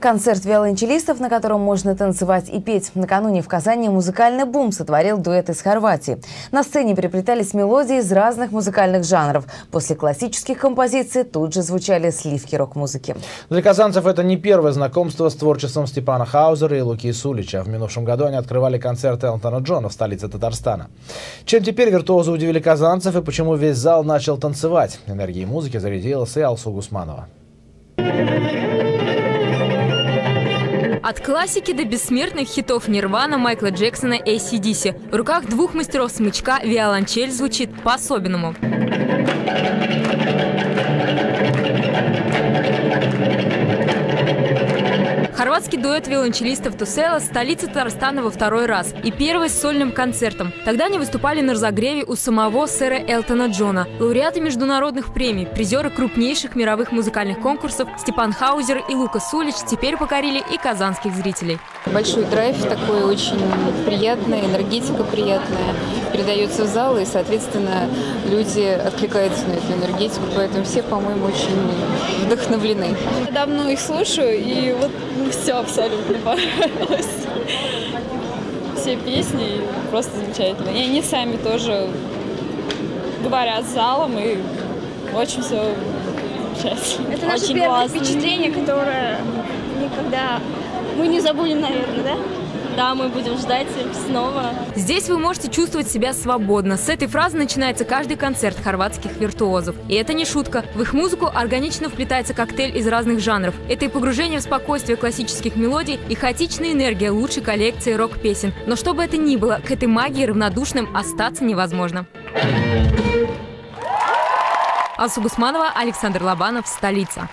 Концерт виолончелистов, на котором можно танцевать и петь. Накануне в Казани музыкальный бум сотворил дуэт из Хорватии. На сцене переплетались мелодии из разных музыкальных жанров. После классических композиций тут же звучали сливки рок-музыки. Для казанцев это не первое знакомство с творчеством Степана Хаузера и Луки Сулича. В минувшем году они открывали концерт Элтона Джона в столице Татарстана. Чем теперь виртуозы удивили казанцев и почему весь зал начал танцевать? Энергией музыки зарядилась и Алсу Гусманова. От классики до бессмертных хитов Нирвана, Майкла Джексона и AC/DC. В руках двух мастеров смычка виолончель звучит по-особенному. Хорватский дуэт виолончелистов Тусела в столице Татарстана во второй раз. И первый с сольным концертом. Тогда они выступали на разогреве у самого сэра Элтона Джона. Лауреаты международных премий, призеры крупнейших мировых музыкальных конкурсов Степан Хаузер и Лука Сулич теперь покорили и казанских зрителей. Большой драйв такой, очень приятный, энергетика приятная, передается в зал, и, соответственно, люди откликаются на эту энергетику, поэтому все, по-моему, очень вдохновлены. Давно их слушаю, и вот все абсолютно понравилось. Все песни просто замечательные. И они сами тоже говорят с залом, и очень все замечательно. Это наше первое впечатление, которое никогда мы не забудем, наверное, да? Да, мы будем ждать снова. Здесь вы можете чувствовать себя свободно. С этой фразы начинается каждый концерт хорватских виртуозов. И это не шутка. В их музыку органично вплетается коктейль из разных жанров. Это и погружение в спокойствие классических мелодий, и хаотичная энергия лучшей коллекции рок-песен. Но что бы это ни было, к этой магии равнодушным остаться невозможно. Алсу Гусманова, Александр Лобанов, столица.